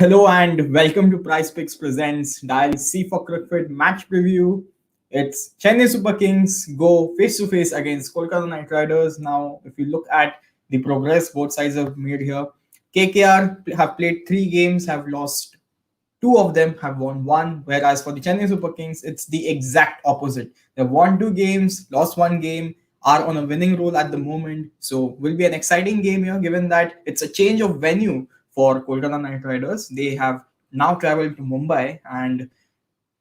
Hello and welcome to Price Picks presents Dial C for Cricfit match preview. It's Chennai Super Kings go face to face against Kolkata Knight Riders. Now, if you look at the progress both sides have made here, KKR have played 3 games, have lost 2 of them, have won one. Whereas for the Chennai Super Kings, it's the exact opposite. They've won 2 games, lost 1 game, are on a winning roll at the moment. So will be an exciting game here, given that it's a change of venue for Kolkata Knight Riders. They have now traveled to Mumbai and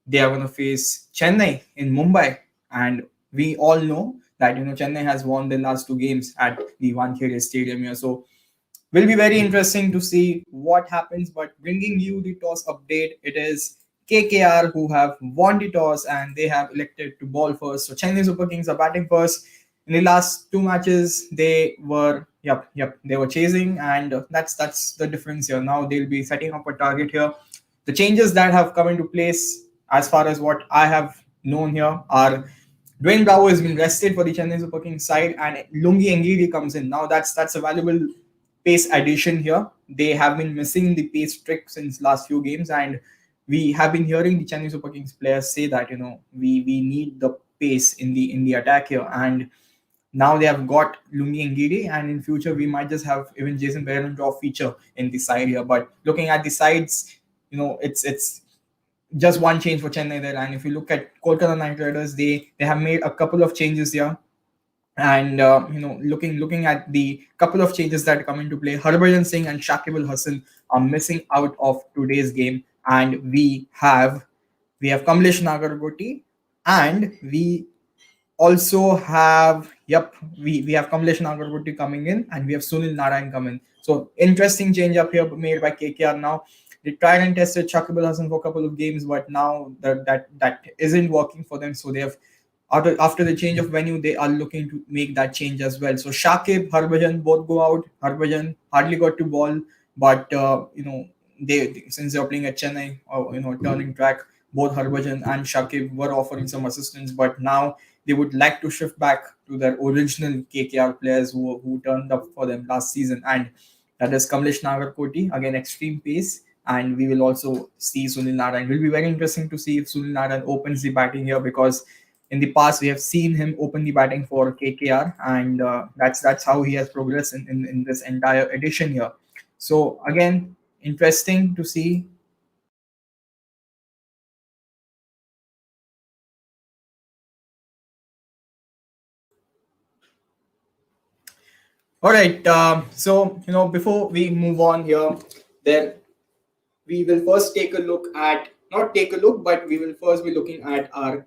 they are going to face Chennai in Mumbai. And we all know that Chennai has won the last 2 games at the Wankhede Stadium here. So will be very interesting to see what happens. But bringing you the toss update, it is KKR who have won the toss and they have elected to ball first. So Chennai Super Kings are batting first. In the last 2 matches, they were they were chasing, and that's the difference here. Now they'll be setting up a target here. The changes that have come into place, as far as what I have known here, are Dwayne Bravo has been rested for the Chennai Super Kings side, and Lungi Ngidi comes in. Now that's a valuable pace addition here. They have been missing the pace trick since last few games, and we have been hearing the Chennai Super Kings players say that we need the pace in the attack here, and now they have got Lungi Ngidi, and in future we might just have even Jason Behrendorff feature in the side here. But looking at the sides, it's just one change for Chennai there. And if you look at Kolkata Knight Riders, they have made a couple of changes here. And looking at the couple of changes that come into play, Harbhajan Singh and Shakib Al Hasan are missing out of today's game, and we have Kamlesh Nagargoti, and we also have we have Kamlesh Nagargoti coming in, and we have Sunil Narayan coming. So interesting change up here made by KKR. Now they tried and tested Shakib Al Hasan for a couple of games, but now that isn't working for them. So they have after the change of venue, they are looking to make that change as well. So Shakib, Harbhajan both go out. Harbhajan hardly got to ball, but they since they are playing at Chennai, turning track, both Harbhajan and Shakib were offering some assistance, but now they would like to shift back to their original KKR players who turned up for them last season, and that is Kamlesh Nagarkoti, again extreme pace, and we will also see Sunil Narayan. It will be very interesting to see if Sunil Narayan opens the batting here, because in the past we have seen him open the batting for KKR, and that's how he has progressed in this entire edition here. So again, interesting to see. All right. So before we move on here, there we will first take a look at not take a look, but we will first be looking at our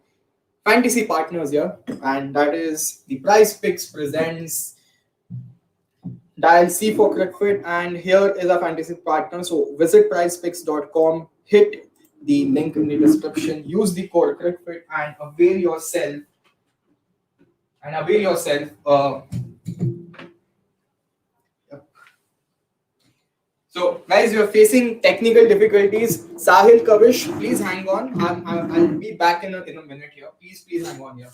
fantasy partners here, and that is the Price Picks presents Dial C for Cricfit, and here is our fantasy partner. So visit PricePicks.com, hit the link in the description, use the code Cricfit, and avail yourself. So, guys, you're facing technical difficulties. Sahil, Kavish, please hang on. I'll be back in a minute here. Please hang on here.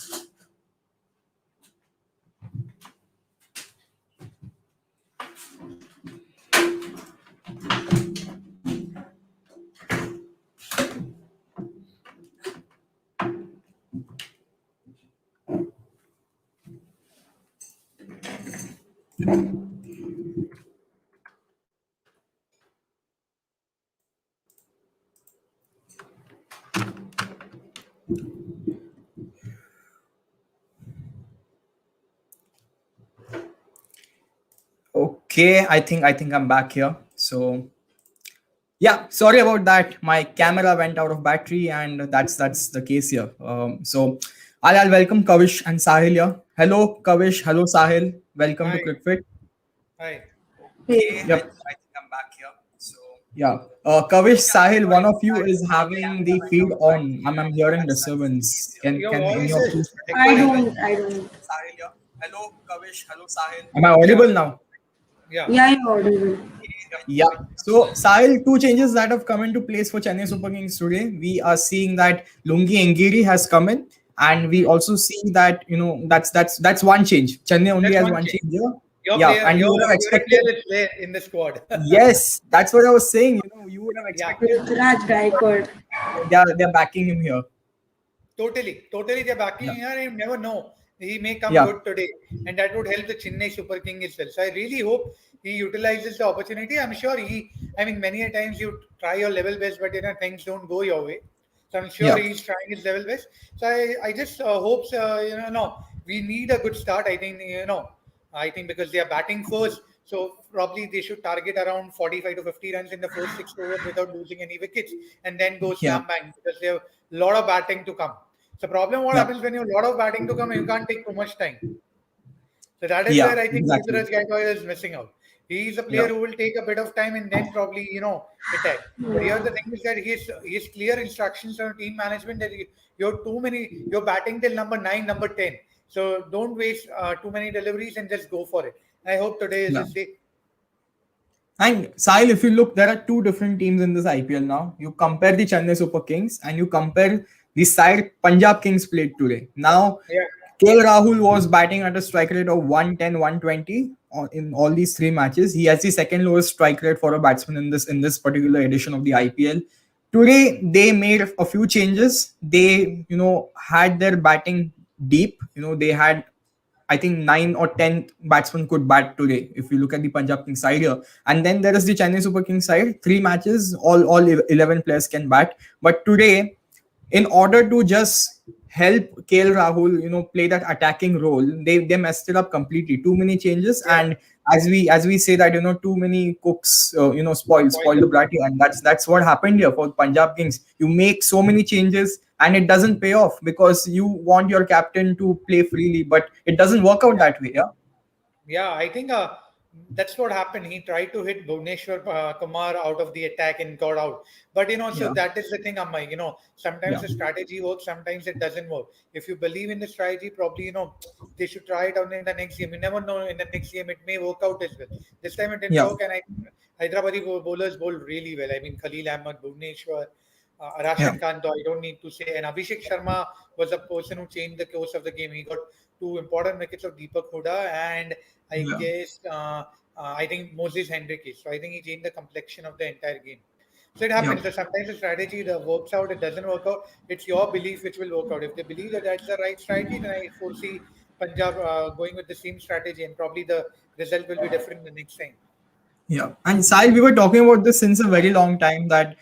Okay, I think I'm back here. So yeah, sorry about that. My camera went out of battery, and that's the case here. So I'll welcome Kavish and Sahil here. Hello, Kavish. Hello, Sahil. Welcome to Hi. Cricket. Hi. Okay, I think I'm back here. So yeah, Kavish, Sahil, one of you is having the feed on. I'm hearing disturbance. Your Can any voice of is you? I echoing. don't, I don't. Sahil here. Hello, Kavish. Hello, Sahil. Am I Yeah. audible now? Yeah. Yeah, you're audible. Yeah. So, Sahil, 2 changes that have come into place for Chennai Super Kings today. We are seeing that Lungi Ngiri has come in, and we also see that that's one change. Chennai only That's has one one change. change here. And you would have Your expected. player is there in the squad. Yes, that's what I was saying. You would have Yeah. expected Raj Gaikwad. they're backing him here. Totally, they're backing Yeah, here. And you never know. He may come yeah, good today, and that would help the Chennai Super King as well. So I really hope he utilizes the opportunity. I'm sure I mean, many a times you try your level best, but things don't go your way. So I'm sure yeah, he's trying his level best. So I just hope, no, we need a good start. I think because they are batting first, so probably they should target around 45 to 50 runs in the first 6 overs without losing any wickets, and then go yeah, slam bang because they have a lot of batting to come. So problem what yeah, happens when you have a lot of batting to come, you can't take too much time. So that is yeah, where I think exactly. Ruturaj Gaikwad is missing out. He is a player Yeah, who will take a bit of time and then probably attack. But here the thing is that he has clear instructions from team management that you're batting till number 9, number 10. So don't waste too many deliveries and just go for it. I hope today is yeah. his day. And Sahil, if you look, there are two different teams in this IPL now. You compare the Chennai Super Kings and you compare the side Punjab Kings played today. Now, Yeah, KL Rahul was batting at a strike rate of 110, 120 in all these three matches. He has the second lowest strike rate for a batsman in this particular edition of the IPL. Today, they made a few changes. They, had their batting deep. They had, I think, 9 or 10 batsmen could bat today. If you look at the Punjab Kings side here, and then there is the Chennai Super Kings side. Three matches, all 11 players can bat. But today, in order to just help KL Rahul, play that attacking role, they messed it up completely. Too many changes, yeah. and as we say that, too many cooks, spoil Spoiler. the bratty, and that's what happened here for Punjab Kings. You make so many changes, and it doesn't pay off because you want your captain to play freely, but it doesn't work out that way. Yeah, Yeah, I think that's what happened. He tried to hit Bhuvneshwar Kumar out of the attack and got out. But so yeah, that is the thing, Amma. Sometimes yeah, the strategy works, sometimes it doesn't work. If you believe in the strategy, probably they should try it out in the next game. You never know. In the next game, it may work out as well. This time it didn't yeah, work, and I think Hyderabadi bowlers bowled really well. I mean, Khalil Ahmed, Bhuvneshwar, yeah, Rashid Khan, though I don't need to say, and Abhishek Sharma was a person who changed the course of the game. He got two important wickets of Deepak Huda and I yeah, guess I think Moses Henriquez. So I think he changed the complexion of the entire game. So it yeah. happens. So sometimes the strategy that works out, it doesn't work out. It's your belief which will work out. If they believe that that's the right strategy, then I foresee Punjab going with the same strategy, and probably the result will be different the next time. Yeah, and Sahil, we were talking about this since a very long time that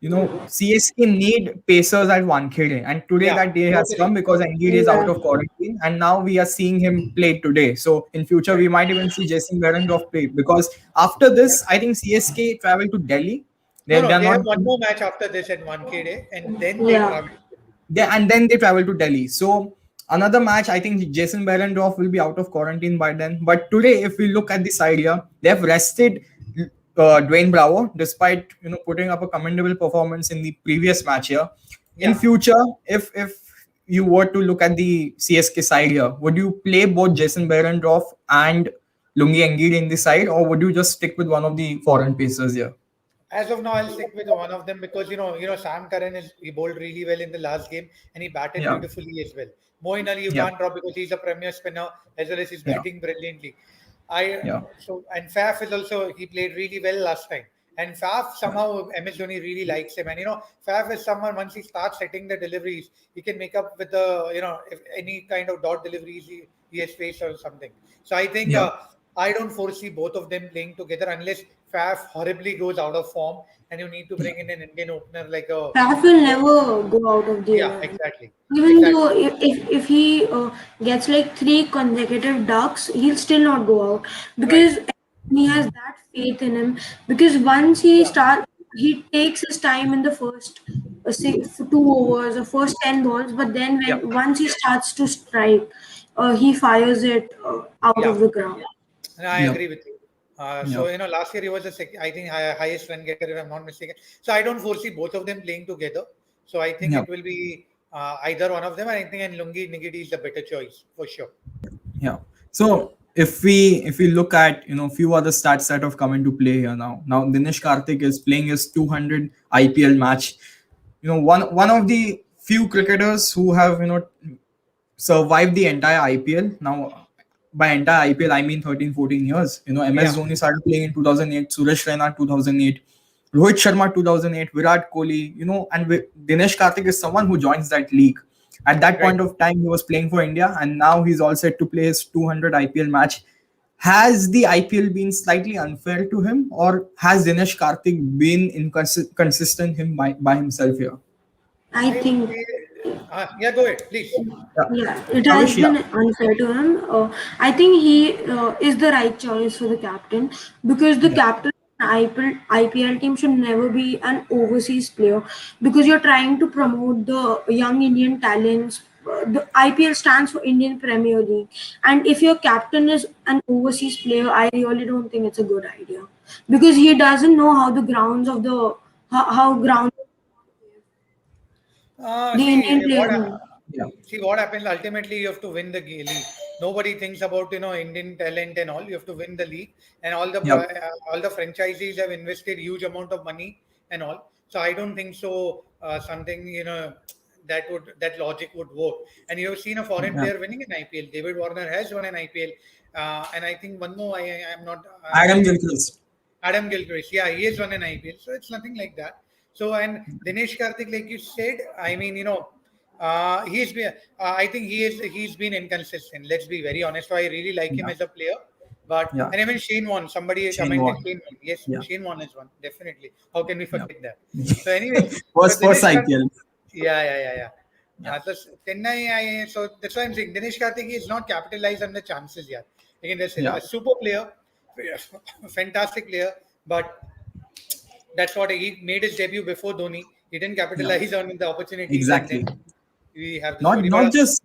CSK need pacers at Wankhede, and today Yeah, that day has come totally. because Angiri is out Yeah. of quarantine, and now we are seeing him play today. So in future, Right. we might even see Jason Behrendorff play because after this, I think CSK travel to Delhi. No, They're no, they not. have one more match after this at 1K day, and then they Yeah. travel. And then they travel to Delhi. So another match, I think Jason Behrendorff will be out of quarantine by then. But today, if we look at the side here, they have rested Dwayne Bravo, despite putting up a commendable performance in the previous match here. In Yeah. future, if you were to look at the CSK side here, would you play both Jason Behrendorff and Lungi Engid in the side, or would you just stick with one of the foreign pacers here? As of now, I'll stick with one of them because Sam Curran he bowled really well in the last game and he batted Yeah, beautifully as well. Moeen Ali you yeah, can't drop because he's a premier spinner as well as he's yeah, batting brilliantly. I yeah, so and Faf is also he played really well last time. And Faf somehow MS Dhoni really likes him. And Faf is someone once he starts setting the deliveries, he can make up with the if any kind of dot deliveries he has faced or something. So I think yeah, I don't foresee both of them playing together unless Faf horribly goes out of form and you need to yeah, bring in an Indian opener like a Raf will never go out of the yeah, 11. exactly, Even exactly, though if he gets like three consecutive ducks, he'll still not go out right, because he has that faith in him. Because once he yeah, start, he takes his time in the first say, 2 overs or first 10 balls, but then yeah, when once he starts to strike, he fires it out yeah. of the ground. And I yeah, agree with you. yeah, Last year he was the I think highest run getter if I'm not mistaken. So I don't foresee both of them playing together. So I think yeah. it will be either one of them. I think and Lungi Nigidi is the better choice for sure. Yeah. So if we look at few other stats that have come into play here now. Now Dinesh Karthik is playing his 200 IPL match. One of the few cricketers who have survived the entire IPL. Now by entire IPL, I mean 13, 14 years. MS Yeah, Dhoni started playing in 2008, Suresh Raina 2008, Rohit Sharma 2008, Virat Kohli, and Dinesh Karthik is someone who joins that league. At that right. point of time, he was playing for India, and now he's all set to play his 200 IPL match. Has the IPL been slightly unfair to him, or has Dinesh Karthik been inconsistent by himself here? I I would think, say, yeah, go ahead, please. Yeah. yeah, it has Kavish, yeah. been unfair to him. I think he is the right choice for the captain, because the Yeah. captain IPL team should never be an overseas player, because you're trying to promote the young Indian talents. The IPL stands for Indian Premier League, and if your captain is an overseas player, I really don't think it's a good idea, because he doesn't know how the grounds of the how ground the See Indian what players know. Yeah. see what happens. Ultimately, you have to win the league. Nobody thinks about Indian talent and all. You have to win the league, and Yep. all the franchisees have invested huge amount of money and all. So I don't think so. Something that logic would work. And you have seen a foreign Yeah. player winning an IPL. David Warner has won an IPL, and I think one more. I am not. Adam Gilchrist. Adam Gilchrist, yeah, he has won an IPL, so it's nothing like that. So and Dinesh Karthik, like you said, I mean, he's been. I think he's been inconsistent. Let's be very honest. So I really like him Yeah. as a player, but Yeah. and even Shane won. Somebody Shane commented Warne. Shane won. Yes, Yeah. Shane won has won definitely. How can we Yeah. forget that? So anyway, so First Dinesh Karthik, IPL. yeah. Yeah. So Chennai, so that's why I'm saying Dinesh Karthik is not capitalized on the chances yet. Again, that's Yeah. a super player, fantastic player, but that's what he made his debut before Dhoni. He didn't Yeah. capitalize on the opportunities, and then Exactly. we have the Not story. not But just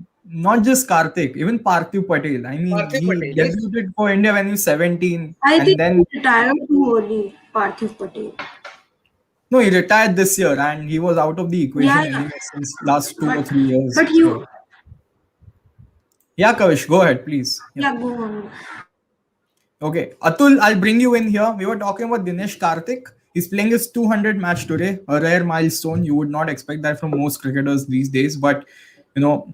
not just Karthik, even Parthiv Patel. I mean, Parthiv he Patel, yes, debuted for India when he was 17, I think and then he retired too early, Parthiv Patel. no, he retired this year, and he was out of the Yeah, equation yeah. anyway since last two or But 3 years. but you, So yeah, Kavish, go ahead, please. Yeah. yeah, go on. Okay, Atul, I'll bring you in here. We were talking about Dinesh Karthik. He's playing his 200 match today, a rare milestone. You would not expect that from most cricketers these days, but you know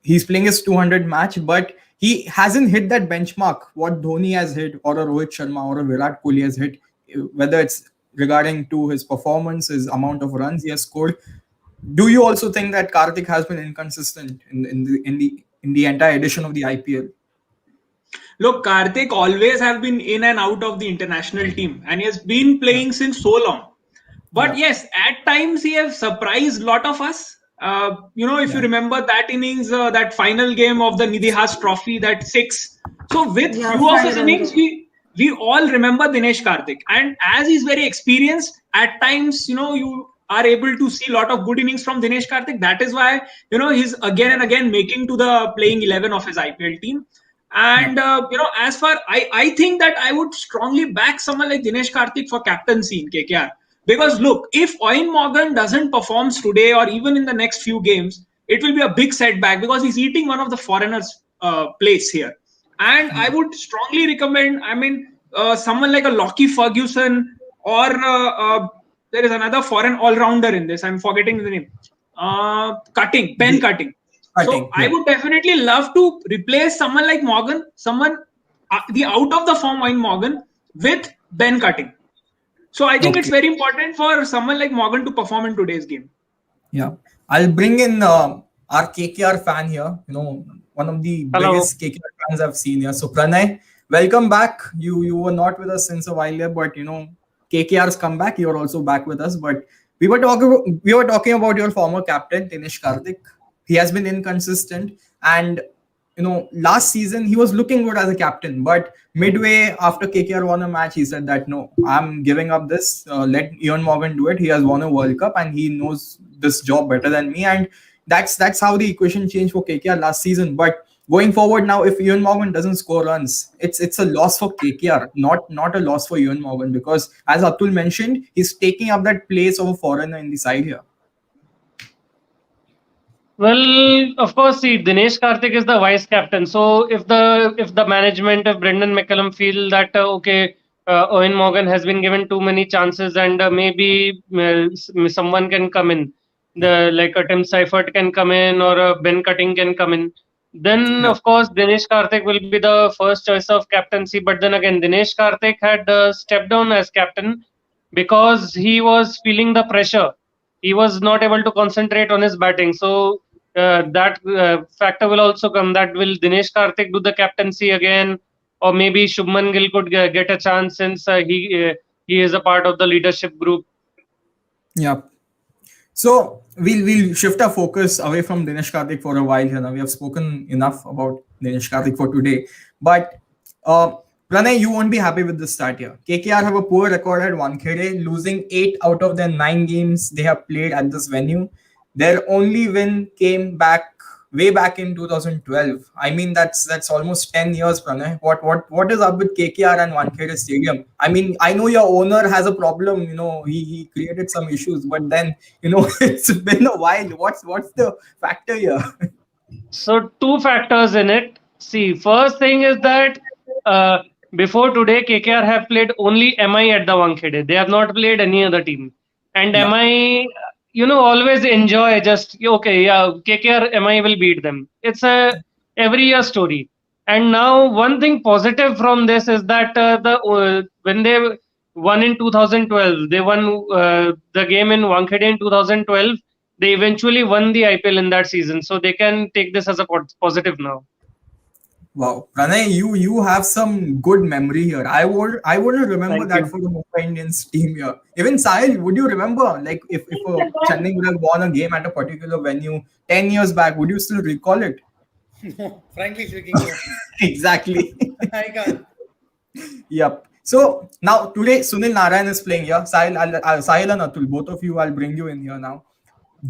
he's playing his 200 match, but he hasn't hit that benchmark what Dhoni has hit, or a Rohit Sharma or a Virat Kohli has hit, whether it's regarding to his performance, his amount of runs he has scored. Do you also think that Karthik has been inconsistent in the entire edition of the IPL? Look, Karthik always have been in and out of the international team, and he has been Yeah, playing since so long. But yeah, yes, at times he has surprised lot of us. If you yeah, remember that innings, that final game of the Nidihas Trophy, that six. So with Yeah, few of five his runs innings, away. we all remember Dinesh Karthik, and as he's very experienced, at times you are able to see a lot of good innings from Dinesh Karthik. That is why he's again and again making to the playing 11 of his IPL team. yeah, And as far I think that I would strongly back someone like Dinesh Karthik for captaincy in KKR. Because look, if Owen Morgan doesn't perform today or even in the next few games, it will be a big setback because he's eating one of the foreigners' place here. And I yeah. would strongly recommend, someone like a Lockie Ferguson, or there is another foreign all-rounder in this. I'm forgetting the name. Ben The Cutting. So cutting, I yeah, would definitely love to replace someone like Morgan, the out of the form Wayne Morgan, with Ben Cutting. So I think it's okay. very important for someone like Morgan to perform in today's game. Yeah, I'll bring in our KKR fan here. One of the Hello. biggest KKR fans I've seen here. So Pranay, welcome back. You were not with us since a while here, but KKR's come back. You're also back with us. But we were talking about your former captain Dinesh Karthik. He has been inconsistent, and last season he was looking good as a captain, but midway after KKR won a match, he said that no, I'm giving up this. Let Ian Morgan do it. He has won a World Cup and he knows this job better than me. And that's how the equation changed for KKR last season. But going forward now, if Ian Morgan doesn't score runs, it's a loss for KKR, not a loss for Ian Morgan, because as Atul mentioned, he's taking up that place of a foreigner in the side here. Well, of course, see, Dinesh Karthik is the vice captain. So if the management of Brendan McCullum feel that okay, Owen Morgan has been given too many chances, and maybe someone can come in, the like a Tim Seifert can come in, or Ben Cutting can come in. Then, Yeah. of course, Dinesh Karthik will be the first choice of captaincy. But then again, Dinesh Karthik had stepped down as captain because he was feeling the pressure. He was not able to concentrate on his batting. So that factor will also come. That will Dinesh Karthik do the captaincy again, or maybe Shubman Gill could get a chance since he is a part of the leadership group. Yeah. So we'll shift our focus away from Dinesh Karthik for a while here. Now we have spoken enough about Dinesh Karthik for today, but uh, Pranay, you won't be happy with this start here. KKR have a poor record at Wankhede, losing 8 out of their 9 games they have played at this venue. Their only win came back way back in 2012. I mean, that's almost 10 years, Pranay. What is up with KKR and Wankhede Stadium? I mean, I know your owner has a problem. He created some issues, but then it's been a while. What's the factor here? So two factors in it. See, first thing is that uh, before today, KKR have played only MI at the Wankhede. They have not played any other team. And Yeah, MI, always enjoy just okay, yeah, KKR MI will beat them. It's a every year story. And now one thing positive from this is that the when they won in 2012, they won the game in Wankhede in 2012. They eventually won the IPL in that season, so they can take this as a positive now. wow, Pranay, you have some good memory here. I wouldn't remember Thank that you. for the Mumbai Indians team here. Even Sahil, would you remember like if Chennai would have won a game at a particular venue 10 years back? Would you still recall it? No, frankly speaking, no. Exactly. I can't. Yep. So now today Sunil Narayan is playing here. Sahil and Atul, both of you, I'll bring you in here now.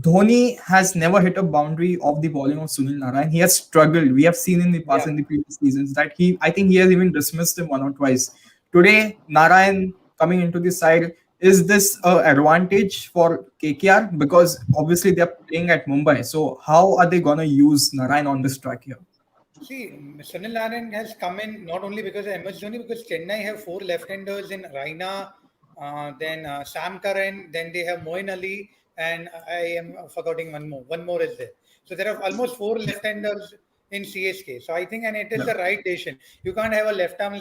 Dhoni has never hit a boundary of the bowling of Sunil Narayan. He has struggled. We have seen in the past, Yeah. in the previous seasons, that I think he has even dismissed him one or twice. Today, Narayan coming into the side, is this an advantage for KKR? Because obviously they're playing at Mumbai. So how are they going to use Narayan on this track here? See, Sunil Narayan has come in not only because of MS Dhoni, because Chennai have four left-handers in Raina, then Sam Curran, then they have Moin Ali, and I am forgetting one more. One more is there. So there are almost four left-handers in CSK. So I think, and it is Yeah. the right decision. You can't have a left-arm,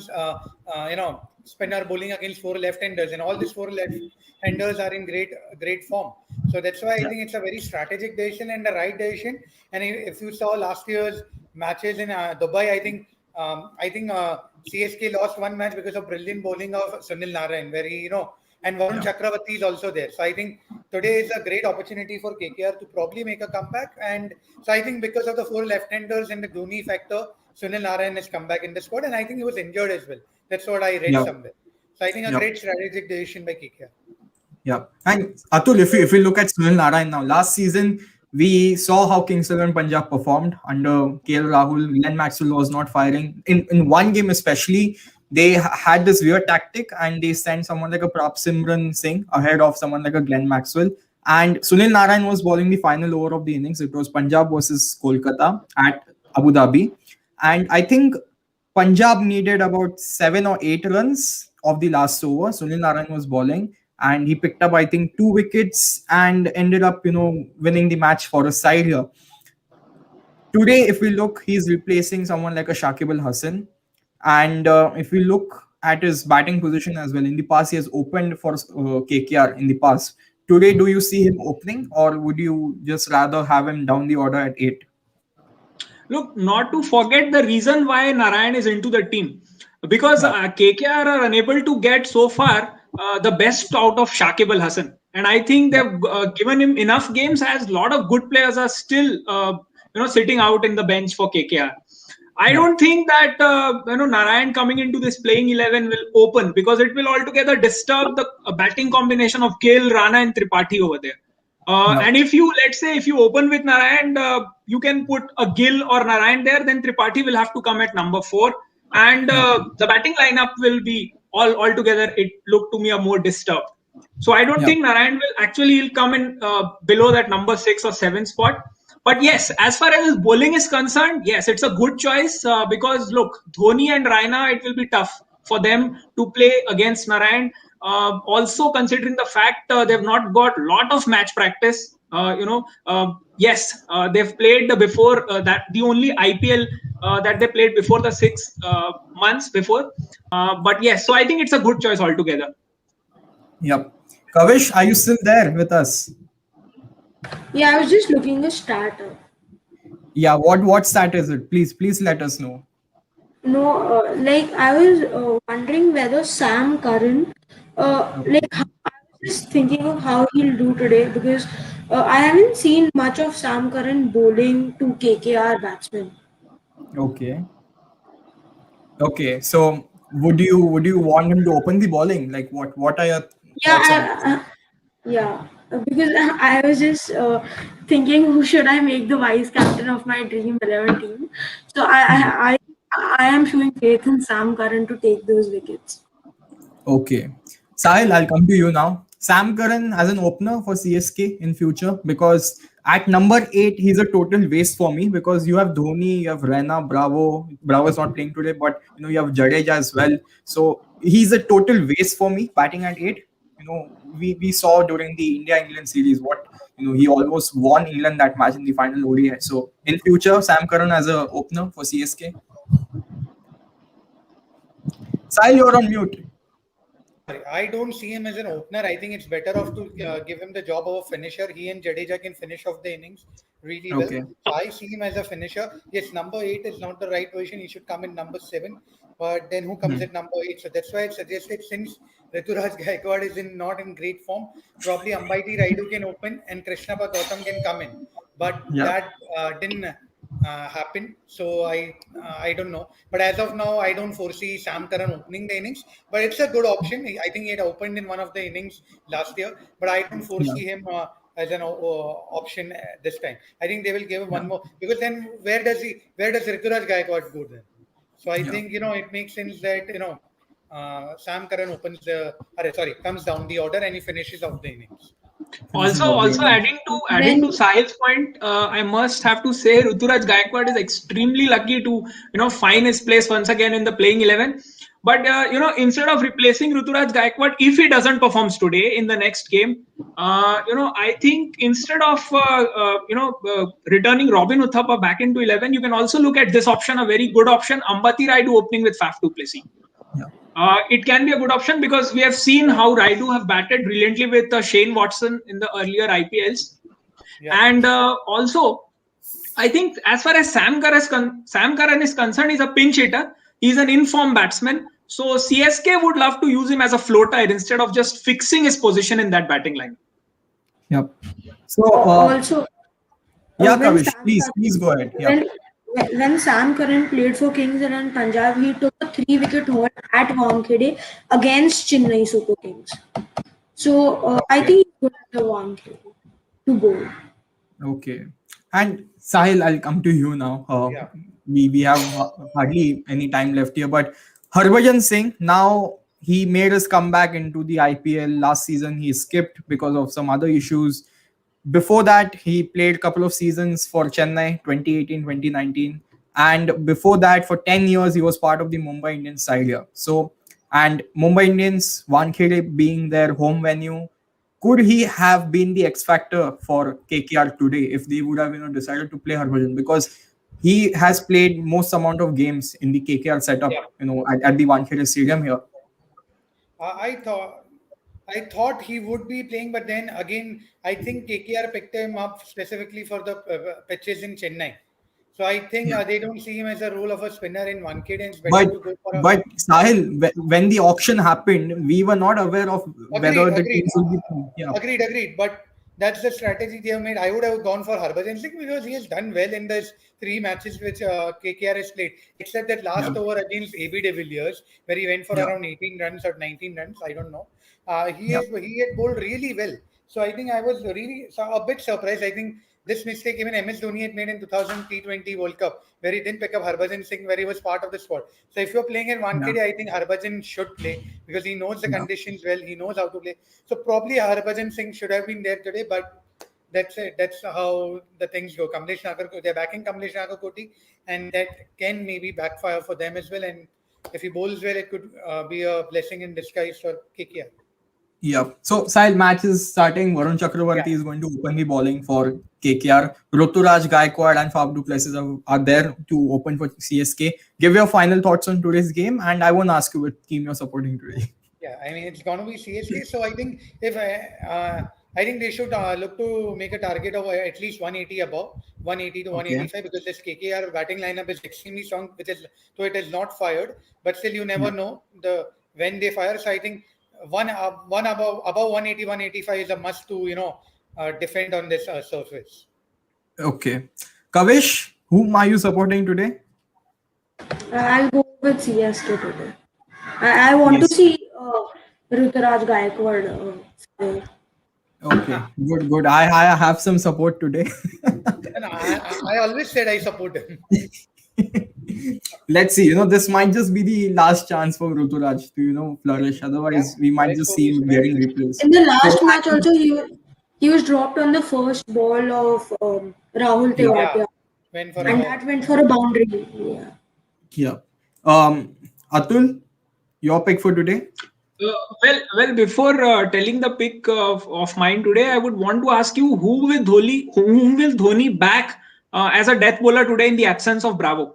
spinner bowling against four left-handers, and all these four left-handers are in great form. So that's why I Yeah. think it's a very strategic decision and the right decision. And if you saw last year's matches in Dubai, I think CSK lost one match because of brilliant bowling of Sunil Narayan, where and Varun Yeah. Chakravarti is also there. So I think today is a great opportunity for KKR to probably make a comeback. And so I think because of the four left-handers and the Dhoni factor, Sunil Narayan has come back in the squad, and I think he was injured as well. That's what I read Yeah. somewhere. So I think a Yeah. great strategic decision by KKR. Yeah. And Atul, if we look at Sunil Narayan now, last season we saw how Kings XI Punjab performed under KL Rahul. Glenn Maxwell was not firing. In one game especially, they had this weird tactic and they sent someone like a Prap Simran Singh ahead of someone like a Glenn Maxwell. And Sunil Narayan was bowling the final over of the innings. It was Punjab versus Kolkata at Abu Dhabi. And I think Punjab needed about 7 or 8 runs of the last over. Sunil Narayan was bowling and he picked up, I think, 2 wickets and ended up, winning the match for a side here. Today, if we look, he's replacing someone like a Shakib Al Hasan. And if we look at his batting position as well, in the past, he has opened for KKR in the past. Today, do you see him opening or would you just rather have him down the order at 8? Look, not to forget the reason why Narayan is into the team, because Yeah, KKR are unable to get so far the best out of Shakib Al Hasan, and I think yeah, they've given him enough games as a lot of good players are still sitting out in the bench for KKR. I yeah, don't think that Narayan coming into this playing 11 will open, because it will altogether disturb the batting combination of Gill, Rana, and Tripathi over there. yeah, And if you, let's say, if you open with Narayan, you can put a Gill or Narayan there, then Tripathi will have to come at number 4, and yeah, the batting lineup will be altogether. It looked to me a more disturbed. So I don't yeah, think Narayan will actually he'll come in below that number 6 or 7 spot. But yes, as far as his bowling is concerned, yes, it's a good choice because look, Dhoni and Raina, it will be tough for them to play against Narayan. Also, considering the fact they've not got lot of match practice, Yes, they've played before that. The only IPL that they played before the 6 months before. But yes, so I think it's a good choice altogether. Yep. Kavish, are you still there with us? Yeah, I was just looking a stat up. Yeah. What stat is it? Please let us know. No, like I was wondering whether Sam Curran, like Okay. I was just thinking of how he'll do today because I haven't seen much of Sam Curran bowling to KKR batsmen. Okay. Okay. So would you want him to open the bowling? Like what are your Yeah, thoughts on this? yeah, because I was just thinking who should I make the vice captain of my dream 11 team. So I am showing faith in Sam Curran to take those wickets. Okay. Sahil, I'll come to you now. Sam Curran as an opener for CSK in future because at number 8 he's a total waste for me because you have Dhoni, you have Raina, Bravo. Bravo is not playing today, but you have Jadeja as well. So he's a total waste for me batting at 8. We saw during the India England series what he almost won England that match in the final ODI. So in future, Sam Curran as a opener for CSK. Sahil, you're on mute. Sorry, I don't see him as an opener. I think it's better off to give him the job of a finisher. He and Jadeja can finish off the innings really well. Okay. So I see him as a finisher. Yes, number 8 is not the right position. He should come in number 7. But then who comes Hmm. at number 8? So that's why I suggested since Rituraj Gaikwad is not in great form, probably Ambaiti Raidu can open and Krishnappa Gautam can come in. But Yeah. that didn't happen. So I don't know. But as of now, I don't foresee Sam Curran opening the innings. But it's a good option. I think he had opened in one of the innings last year. But I don't Yeah. foresee him as an option this time. I think they will give him Yeah. one more because then where does Rituraj Gaikwad go then? So I Yeah. think it makes sense that Sam Curran comes down the order and he finishes off the innings. Finishes Also, off the also innings. adding to When Sahil's point, I must have to say Ruturaj Gaikwad is extremely lucky to find his place once again in the playing 11. But instead of replacing Ruturaj Gaikwad, if he doesn't performs today in the next game, I think instead of returning Robin Uthappa back into 11, you can also look at this option, a very good option, Ambati Raidu opening with Faf du Plessis. Yeah. It can be a good option because we have seen how Raidu have batted brilliantly with Shane Watson in the earlier IPLs. Yeah. And also, I think as far as Sam Curran is concerned, he's a pinch hitter. He's an informed batsman. So CSK would love to use him as a floater instead of just fixing his position in that batting line. Yep. So, also yeah, when Kavish, Sam please Curran go ahead. Yep. when Sam Curran played for Kings and Punjab, he took a 3 wicket haul at Wankhede against Chennai Super Kings. So I Okay. think he's good at the Wankhede to bowl. Okay. And Sahil, I'll come to you now. Yeah. We have hardly any time left here, but Harbhajan Singh now he made his comeback into the IPL last season. He skipped because of some other issues. Before that, he played a couple of seasons for Chennai, 2018, 2019. And before that, for 10 years, he was part of the Mumbai Indians side here. So, and Mumbai Indians, Wankhede being their home venue, could he have been the X factor for KKR today if they would have decided to play Harbhajan? Because he has played most amount of games in the KKR setup, Yeah. at the Wankhede Stadium here. I thought he would be playing, but then again, I think KKR picked him up specifically for the pitches in Chennai. So I think Yeah. they don't see him as a role of a spinner in one kid, and it's better But to go for a. but Sahil, when the auction happened, we were not aware of Agreed, whether the agreed, teams will be. Yeah, agreed. But that's the strategy they have made. I would have gone for Harbhajan Singh because he has done well in those 3 matches which KKR has played, except that yeah, last over against AB de Villiers, where he went for yeah, around 18 runs or 19 runs. I don't know. yeah, He had bowled really well. So I think I was really a bit surprised. I think this mistake even MS Dhoni had made in 2000 T20 World Cup, where he didn't pick up Harbhajan Singh, where he was part of the squad. So if you're playing in yeah, Wankhede, I think Harbhajan should play because he knows the yeah, conditions well. He knows how to play. So probably Harbhajan Singh should have been there today, but that's it. That's how the things go. They're backing Kamlesh Nagarkoti, and that can maybe backfire for them as well. And if he bowls well, it could be a blessing in disguise for KKR. Yeah. So, Sahil, match is starting. Varun Yeah. Chakravarti is going to open the bowling for KKR. Ruturaj Gaikwad and Faf du Plessis are there to open for CSK. Give your final thoughts on today's game, and I won't ask you which team you're supporting today. Yeah, I mean it's going to be CSK. So I think if I think they should look to make a target of at least 180 above, 180 to Okay. 185 because this KKR batting lineup is extremely strong. Which is so it is not fired, but still you never Yeah. know the when they fire. So I think one above 180 185 is a must to defend on this surface. Okay. Kavish, whom are you supporting today? I'll go with CSK today. I want to Yes. see Ruturaj Gaikwad there. Okay. Good. Good. I have some support today. And I always said I support him. Let's see. This might just be the last chance for Ruturaj to flourish. Yeah, Otherwise, we might let's just hope see he him getting survives. replaced. In the So last match also, he was dropped on the first ball of Rahul yeah, Yeah, Tewatia, went for a and hop. that went for a boundary. Yeah. yeah. Atul, your pick for today? Well. Before telling the pick of mine today, I would want to ask you whom will Dhoni back as a death bowler today in the absence of Bravo?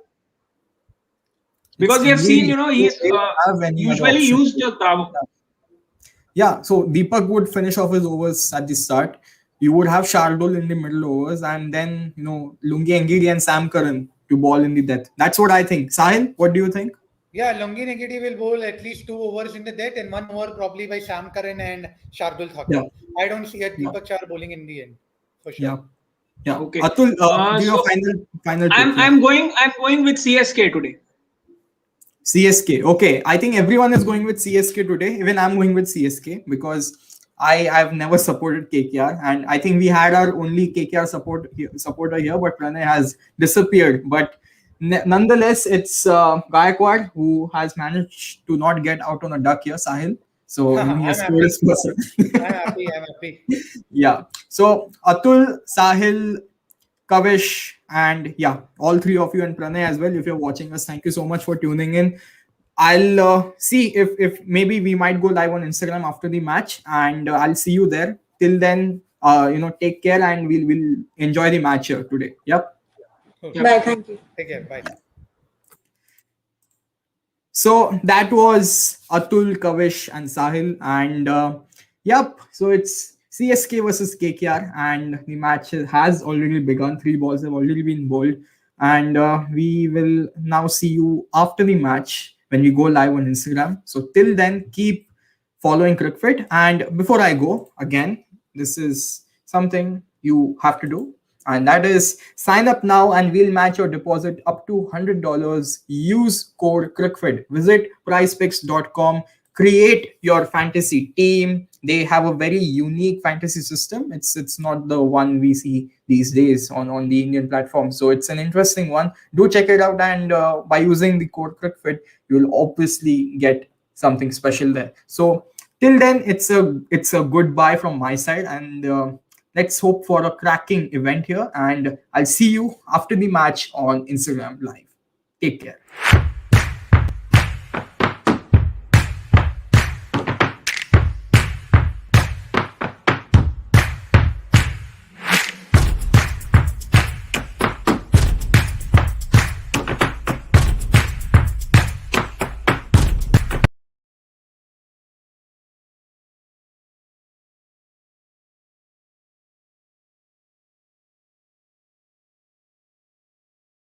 It's Because we have seen, easy. he's They don't have any other usually option. used Bravo. Yeah, so Deepak would finish off his overs at the start. You would have Shardul in the middle overs, and then Lungi Ngidi and Sam Curran to ball in the death. That's what I think. Sahil, what do you think? Yeah, Lungi Negiti will bowl at least 2 overs in the death and 1 over probably by Sam Curran and Shardul Yeah, Thakur. I don't see a yeah, Deepak Char bowling in the end for sure. yeah, yeah. Okay. Atul, give your So final pick. I'm Yeah. I'm going I'm going with CSK today. CSK. Okay, I think everyone is going with CSK today. Even I'm going with CSK because I've never supported KKR, and I think we had our only KKR supporter here, but Pranay has disappeared. But nonetheless, it's Gaikwad who has managed to not get out on a duck here, Sahil. So he I'm has scored happy. his person. I'm happy. I'm happy. Yeah. So Atul, Sahil, Kavish, and yeah, all three of you and Pranay as well. If you're watching us, thank you so much for tuning in. I'll see if maybe we might go live on Instagram after the match, and I'll see you there. Till then, take care, and we'll enjoy the match here today. Yep. Okay. Yep. Bye. Thank you. Take care. Bye. So that was Atul, Kavish, and Sahil. And yep, so it's CSK versus KKR, and the match has already begun. 3 balls have already been bowled. And we will now see you after the match when we go live on Instagram. So till then, keep following CricFit. And before I go, again, this is something you have to do, and that is sign up now and we'll match your deposit up to $100. Use code CricFit. Visit prizepicks.com, create your fantasy team. They have a very unique fantasy system. It's not the one we see these days on the Indian platform. So it's an interesting one. Do check it out, and by using the code CricFit, you'll obviously get something special there. So till then, it's a goodbye from my side, and let's hope for a cracking event here. And I'll see you after the match on Instagram Live. Take care.